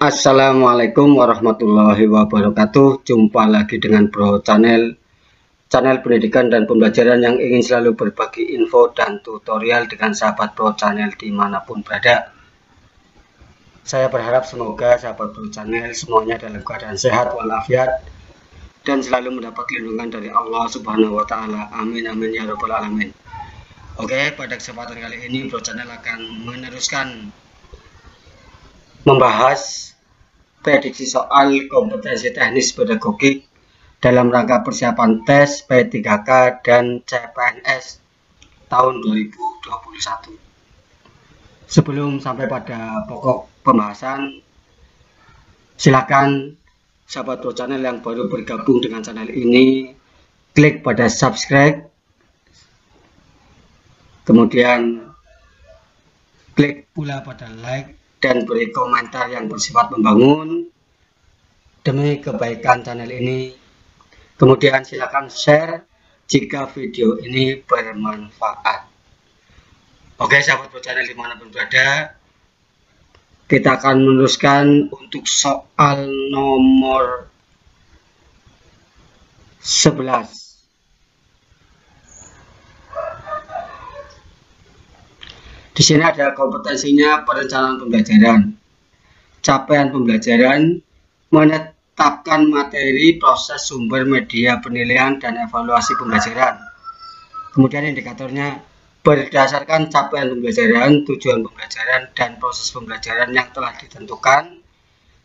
Assalamualaikum warahmatullahi wabarakatuh. Jumpa lagi dengan Bro channel pendidikan dan pembelajaran yang ingin selalu berbagi info dan tutorial dengan sahabat Bro channel dimanapun berada. Saya berharap semoga sahabat Bro channel semuanya dalam keadaan sehat walafiat dan selalu mendapat lindungan dari Allah Subhanahu wa Ta'ala. Amin amin ya rabbal alamin. Oke, pada kesempatan kali ini Bro channel akan meneruskan membahas prediksi soal kompetensi teknis pedagogik dalam rangka persiapan tes P3K dan CPNS tahun 2021. Sebelum sampai pada pokok pembahasan, silakan sahabat Bro channel yang baru bergabung dengan channel ini klik pada subscribe, kemudian klik pula pada like dan beri komentar yang bersifat membangun demi kebaikan channel ini. Kemudian silakan share jika video ini bermanfaat. Oke sahabat Bro channel dimanapun berada, kita akan meneruskan untuk soal nomor 11. Di sini ada kompetensinya perencanaan pembelajaran, capaian pembelajaran, menetapkan materi, proses, sumber, media, penilaian, dan evaluasi pembelajaran. Kemudian indikatornya berdasarkan capaian pembelajaran, tujuan pembelajaran, dan proses pembelajaran yang telah ditentukan,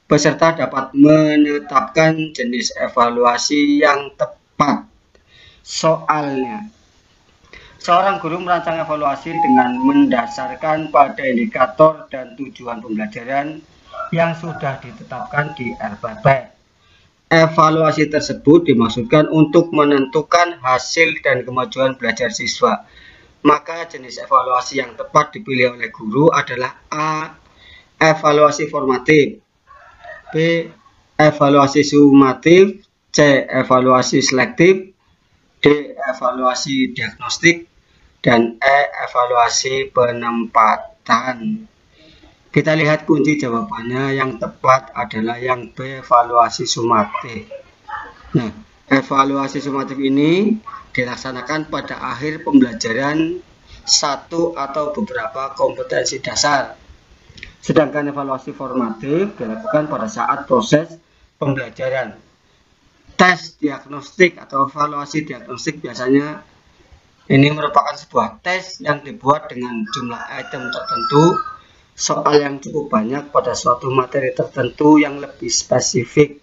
peserta dapat menetapkan jenis evaluasi yang tepat. Soalnya, seorang guru merancang evaluasi dengan mendasarkan pada indikator dan tujuan pembelajaran yang sudah ditetapkan di RPP. Evaluasi tersebut dimaksudkan untuk menentukan hasil dan kemajuan belajar siswa. Maka jenis evaluasi yang tepat dipilih oleh guru adalah A. Evaluasi formatif, B. Evaluasi sumatif, C. Evaluasi selektif, D. Evaluasi diagnostik, dan E. Evaluasi penempatan. Kita lihat kunci jawabannya. Yang tepat adalah yang B. Evaluasi sumatif. Nah, evaluasi sumatif ini dilaksanakan pada akhir pembelajaran satu atau beberapa kompetensi dasar. Sedangkan evaluasi formatif dilakukan pada saat proses pembelajaran. Tes diagnostik atau evaluasi diagnostik biasanya ini merupakan sebuah tes yang dibuat dengan jumlah item tertentu, soal yang cukup banyak pada suatu materi tertentu yang lebih spesifik.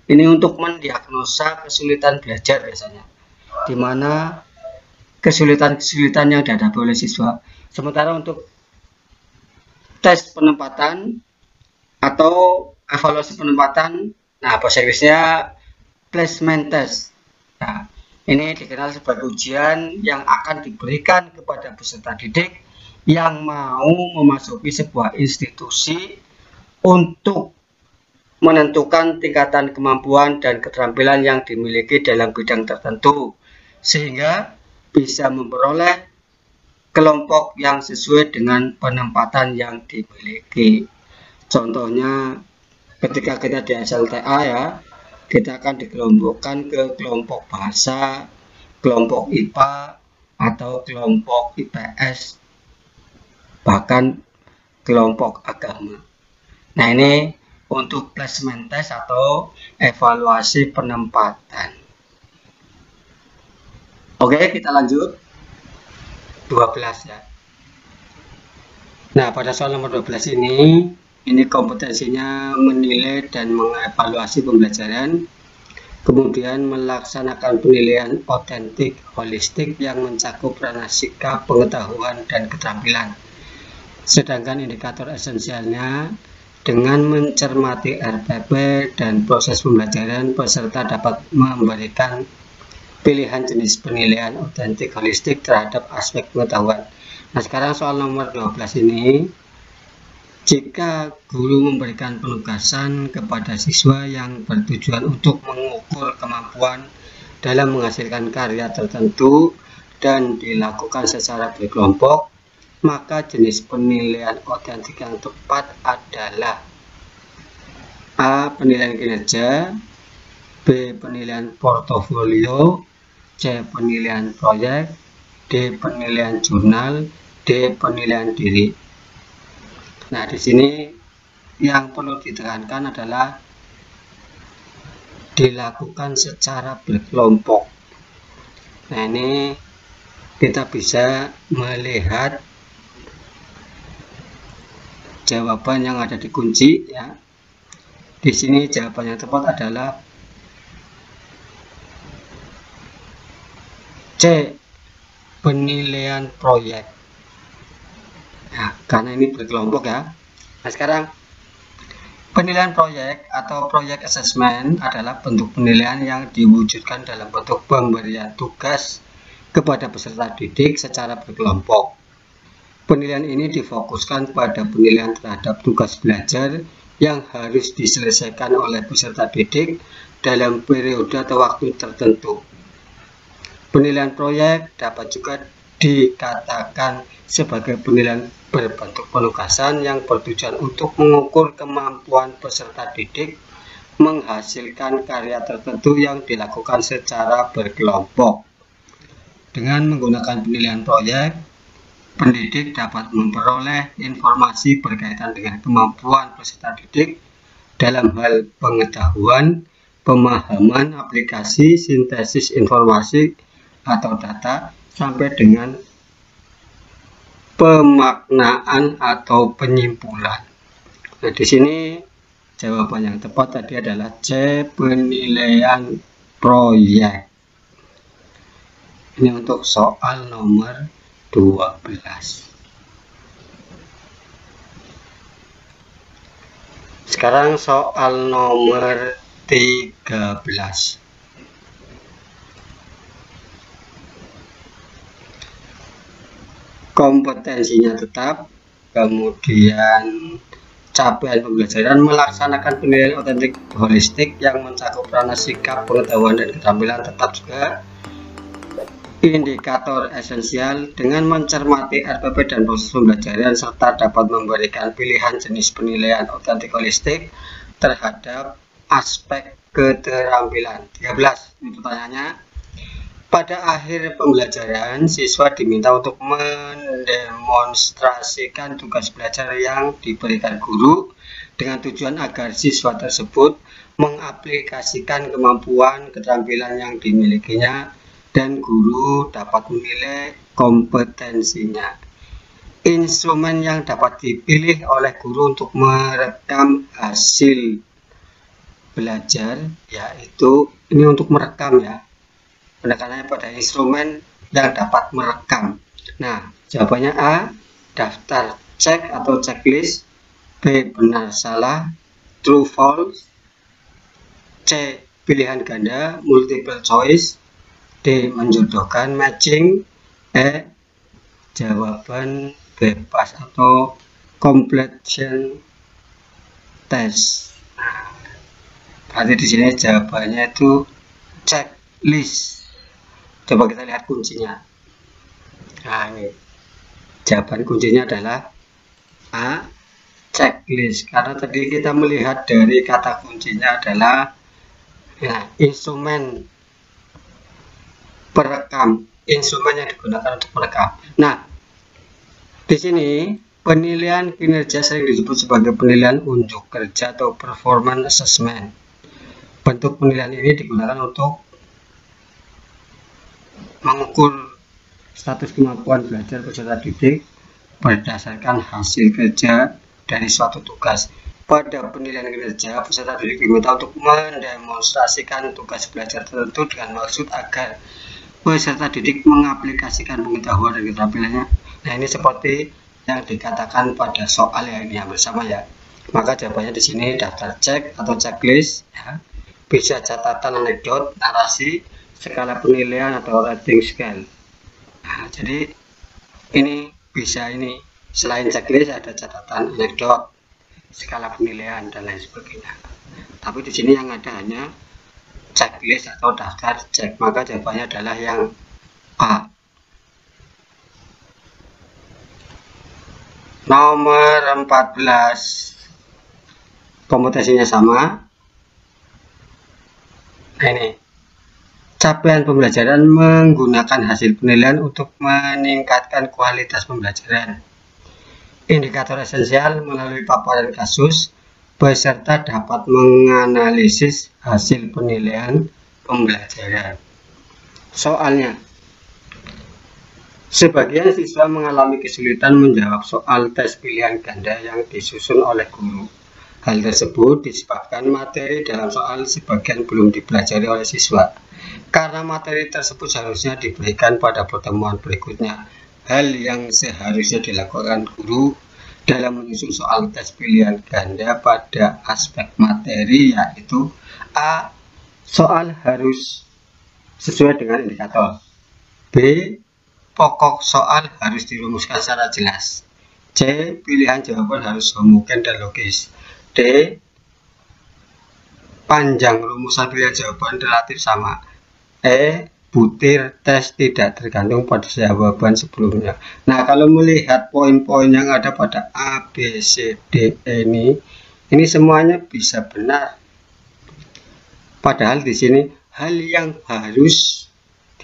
Ini untuk mendiagnosa kesulitan belajar biasanya, di mana kesulitan-kesulitan yang dihadapi oleh siswa. Sementara untuk tes penempatan atau evaluasi penempatan, nah bahasa Inggrisnya placement test. Nah, ini dikenal sebagai ujian yang akan diberikan kepada peserta didik yang mau memasuki sebuah institusi untuk menentukan tingkatan kemampuan dan keterampilan yang dimiliki dalam bidang tertentu, sehingga bisa memperoleh kelompok yang sesuai dengan penempatan yang dimiliki. Contohnya ketika kita di SLTA ya, kita akan dikelompokkan ke kelompok bahasa, kelompok IPA, atau kelompok IPS, bahkan kelompok agama. Nah, ini untuk placement test atau evaluasi penempatan. Oke, kita lanjut 12 ya. Nah, pada soal nomor 12 ini kompetensinya menilai dan mengevaluasi pembelajaran, kemudian melaksanakan penilaian otentik holistik yang mencakup ranah sikap, pengetahuan, dan keterampilan. Sedangkan indikator esensialnya, dengan mencermati RPP dan proses pembelajaran, peserta dapat memberikan pilihan jenis penilaian otentik holistik terhadap aspek pengetahuan. Nah, sekarang soal nomor 12 ini, jika guru memberikan penugasan kepada siswa yang bertujuan untuk mengukur kemampuan dalam menghasilkan karya tertentu dan dilakukan secara berkelompok, maka jenis penilaian otentik yang tepat adalah A. Penilaian kinerja, B. Penilaian portofolio, C. Penilaian proyek, D. Penilaian jurnal, D. Penilaian diri. Nah, di sini yang perlu ditekankan adalah dilakukan secara berkelompok. Nah, ini kita bisa melihat jawaban yang ada di kunci ya. Di sini jawaban yang tepat adalah C. Penilaian proyek. Nah, karena ini berkelompok ya. Nah, sekarang penilaian proyek atau project assessment adalah bentuk penilaian yang diwujudkan dalam bentuk pemberian tugas kepada peserta didik secara berkelompok. Penilaian ini difokuskan pada penilaian terhadap tugas belajar yang harus diselesaikan oleh peserta didik dalam periode atau waktu tertentu. Penilaian proyek dapat juga dikatakan sebagai penilaian berbentuk penugasan yang bertujuan untuk mengukur kemampuan peserta didik menghasilkan karya tertentu yang dilakukan secara berkelompok. Dengan menggunakan penilaian proyek, pendidik dapat memperoleh informasi berkaitan dengan kemampuan peserta didik dalam hal pengetahuan, pemahaman aplikasi, sintesis informasi atau data, sampai dengan pemaknaan atau penyimpulan. Nah, di sini jawaban yang tepat tadi adalah C. Penilaian proyek. Ini untuk soal nomor 12. Sekarang soal nomor 13. Kompetensinya tetap, kemudian capaian pembelajaran, melaksanakan penilaian otentik holistik yang mencakup ranah sikap, pengetahuan, dan keterampilan tetap juga. Indikator esensial dengan mencermati RPP dan proses pembelajaran serta dapat memberikan pilihan jenis penilaian otentik holistik terhadap aspek keterampilan. 13. Ini pertanyaannya. Pada akhir pembelajaran, siswa diminta untuk mendemonstrasikan tugas belajar yang diberikan guru dengan tujuan agar siswa tersebut mengaplikasikan kemampuan keterampilan yang dimilikinya dan guru dapat menilai kompetensinya. Instrumen yang dapat dipilih oleh guru untuk merekam hasil belajar yaitu ini untuk merekam ya. Penekanannya pada instrumen yang dapat merekam. Nah, jawabannya A. Daftar cek atau checklist, B. Benar salah, true false, C. Pilihan ganda, multiple choice, D. Menjodohkan, matching, E. Jawaban bebas atau completion test. Nah, berarti di sini jawabannya itu checklist. Coba kita lihat kuncinya. Nah, ini jawaban kuncinya adalah A. Checklist. Karena tadi kita melihat dari kata kuncinya adalah ya, instrumen perekam, instrumen yang digunakan untuk merekam. Nah, di sini penilaian kinerja sering disebut sebagai penilaian unjuk kerja atau performance assessment. Bentuk penilaian ini digunakan untuk mengukur status kemampuan belajar peserta didik berdasarkan hasil kerja dari suatu tugas. Pada penilaian kinerja, peserta didik diminta untuk mendemonstrasikan tugas belajar tertentu dengan maksud agar peserta didik mengaplikasikan pengetahuan dan keterampilannya. Nah, ini seperti yang dikatakan pada soal yang ini bersama ya. Maka jawabannya di sini daftar cek atau checklist ya. Bisa catatan anekdot, narasi, skala penilaian atau rating scale. Nah, jadi ini bisa ini selain checklist ada catatan anekdot, skala penilaian dan lain sebagainya. Tapi di sini yang ada hanya checklist atau daftar cek. Maka jawabannya adalah yang A. Nomor 14. kompetensinya sama. Nah, ini capaian pembelajaran menggunakan hasil penilaian untuk meningkatkan kualitas pembelajaran. Indikator esensial melalui paparan kasus, peserta dapat menganalisis hasil penilaian pembelajaran. Soalnya, sebagian siswa mengalami kesulitan menjawab soal tes pilihan ganda yang disusun oleh guru. Hal tersebut disebabkan materi dalam soal sebagian belum dipelajari oleh siswa. Karena materi tersebut seharusnya diberikan pada pertemuan berikutnya. Hal yang seharusnya dilakukan guru dalam menyusun soal tes pilihan ganda pada aspek materi yaitu A. Soal harus sesuai dengan indikator. B. Pokok soal harus dirumuskan secara jelas. C. Pilihan jawaban harus homogen dan logis. D. Panjang rumusan pilihan jawaban relatif sama. E. Butir tes tidak tergantung pada jawaban sebelumnya. Nah, kalau melihat poin-poin yang ada pada A, B, C, D, E ini semuanya bisa benar. Padahal di sini hal yang harus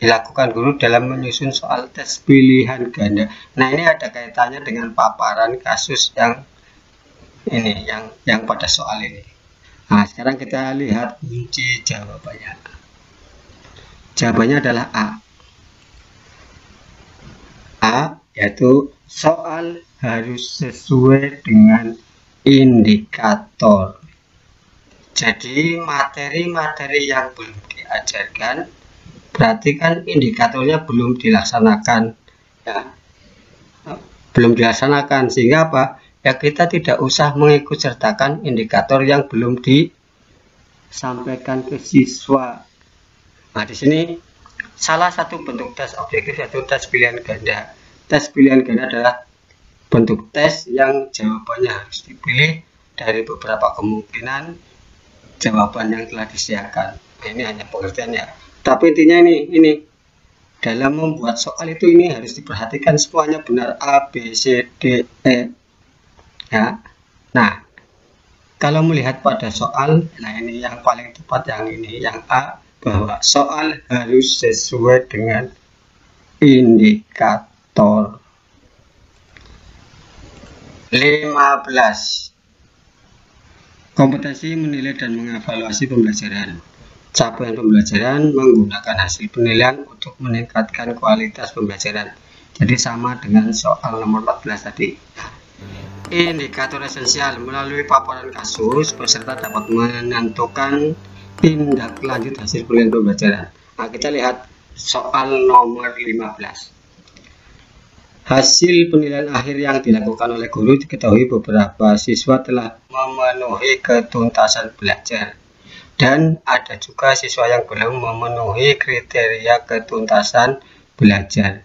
dilakukan guru dalam menyusun soal tes pilihan ganda. Nah, ini ada kaitannya dengan paparan kasus yang ini, yang pada soal ini. Nah, sekarang kita lihat kunci jawabannya. Jawabannya adalah A. A yaitu soal harus sesuai dengan indikator. Jadi materi-materi yang belum diajarkan berarti kan indikatornya belum dilaksanakan ya. Belum dilaksanakan sehingga apa? Ya kita tidak usah mengikut sertakan indikator yang belum disampaikan ke siswa. Nah, di sini salah satu bentuk tes objektif yaitu tes pilihan ganda. Tes pilihan ganda adalah bentuk tes yang jawabannya harus dipilih dari beberapa kemungkinan jawaban yang telah disediakan. Nah, ini hanya pengertiannya. Tapi intinya ini dalam membuat soal itu ini harus diperhatikan semuanya benar A, B, C, D, E. Ya. Nah, kalau melihat pada soal, nah ini yang paling tepat yang ini, yang A, bahwa soal harus sesuai dengan indikator. 15. Kompetensi menilai dan mengevaluasi pembelajaran. Capaian pembelajaran menggunakan hasil penilaian untuk meningkatkan kualitas pembelajaran. Jadi sama dengan soal nomor 14 tadi. Indikator esensial melalui paparan kasus, peserta dapat menentukan tindak lanjut hasil penilaian pembelajaran. Nah, kita lihat soal nomor 15. Hasil penilaian akhir yang dilakukan oleh guru diketahui beberapa siswa telah memenuhi ketuntasan belajar. Dan ada juga siswa yang belum memenuhi kriteria ketuntasan belajar.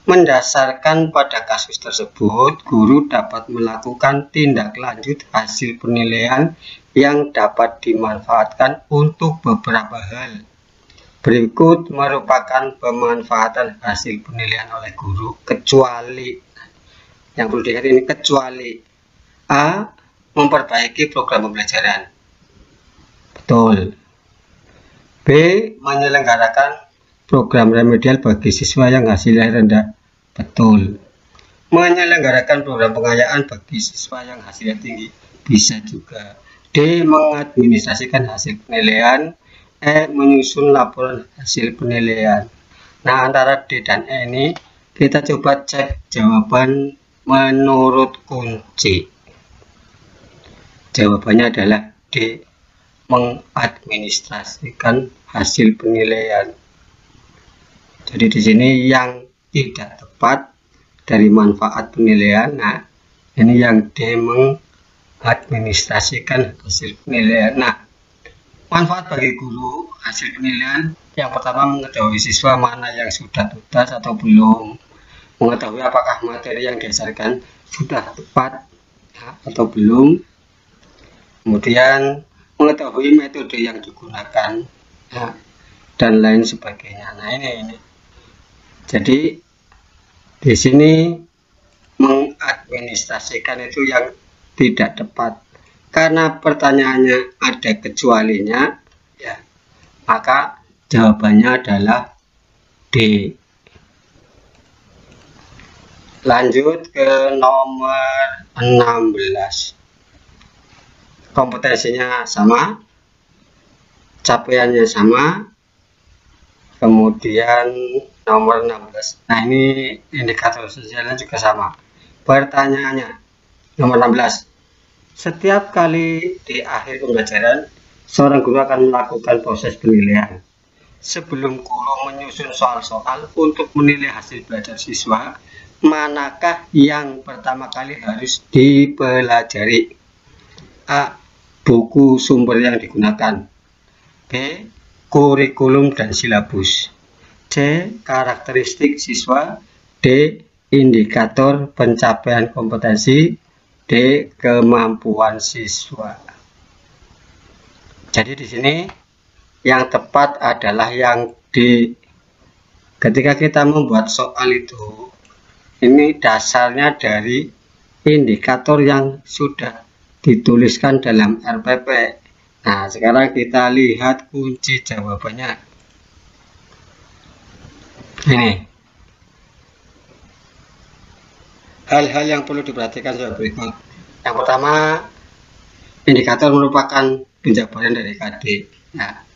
Mendasarkan pada kasus tersebut, guru dapat melakukan tindak lanjut hasil penilaian yang dapat dimanfaatkan untuk beberapa hal. Berikut merupakan pemanfaatan hasil penilaian oleh guru kecuali, yang perlu diingat ini kecuali A. Memperbaiki program pembelajaran. Betul. B. Menyelenggarakan program remedial bagi siswa yang hasilnya rendah. Betul. Menyelenggarakan program pengayaan bagi siswa yang hasilnya tinggi. Bisa juga. D. Mengadministrasikan hasil penilaian. E. Menyusun laporan hasil penilaian. Nah, antara D dan E ini kita coba cek jawaban menurut kunci. Jawabannya adalah D. Mengadministrasikan hasil penilaian. Jadi di sini yang tidak tepat dari manfaat penilaian. Nah, ini yang D. Mengadministrasikan hasil penilaian. Nah, manfaat bagi guru hasil penilaian yang pertama mengetahui siswa mana yang sudah tuntas atau belum, mengetahui apakah materi yang diajarkan sudah tepat ya, atau belum, kemudian mengetahui metode yang digunakan ya, dan lain sebagainya. Nah, ini jadi di sini mengadministrasikan itu yang tidak tepat. Karena pertanyaannya ada kecualinya, ya, maka jawabannya adalah D. Lanjut ke nomor 16. Kompetensinya sama, capaiannya sama, kemudian nomor 16. Nah, ini indikator sosialnya juga sama. Pertanyaannya, nomor 16. Setiap kali di akhir pembelajaran, seorang guru akan melakukan proses penilaian. Sebelum guru menyusun soal-soal untuk menilai hasil belajar siswa, manakah yang pertama kali harus dipelajari? A. Buku sumber yang digunakan. B. Kurikulum dan silabus. C. Karakteristik siswa. D. Indikator pencapaian kompetensi. D. Kemampuan siswa. Jadi di sini yang tepat adalah yang D. Ketika kita membuat soal itu, ini dasarnya dari indikator yang sudah dituliskan dalam RPP. Nah, sekarang kita lihat kunci jawabannya. Ini. Hal-hal yang perlu diperhatikan sebagai berikut. Yang pertama, indikator merupakan penjabaran dari KD. Nah,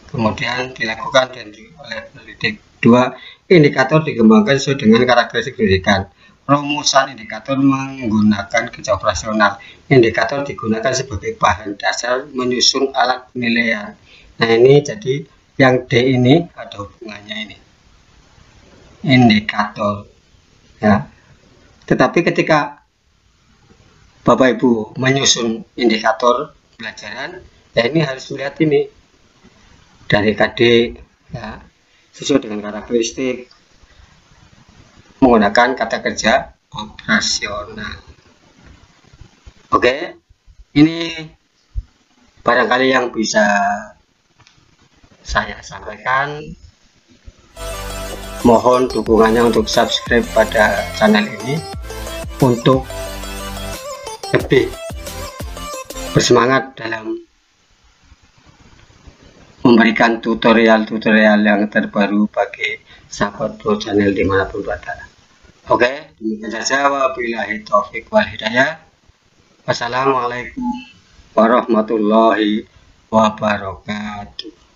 kemudian dilakukan dan oleh pendidik. 2. Indikator dikembangkan sesuai dengan karakteristik pendidikan. Rumusan indikator menggunakan kerja operasional. Indikator digunakan sebagai bahan dasar menyusun alat penilaian. Nah, ini jadi yang D ini ada hubungannya ini. Indikator. Ya. Tetapi ketika Bapak Ibu menyusun indikator pelajaran, ya ini harus melihat ini dari KD, ya, sesuai dengan karakteristik, menggunakan kata kerja operasional. Oke, ini barangkali yang bisa saya sampaikan. Mohon dukungannya untuk subscribe pada channel ini untuk lebih bersemangat dalam memberikan tutorial-tutorial yang terbaru bagi sahabat Pro Channel dimanapun berada. Oke, demikian saja. Wabillahi taufiq wal hidayah. Wassalamualaikum warahmatullahi wabarakatuh.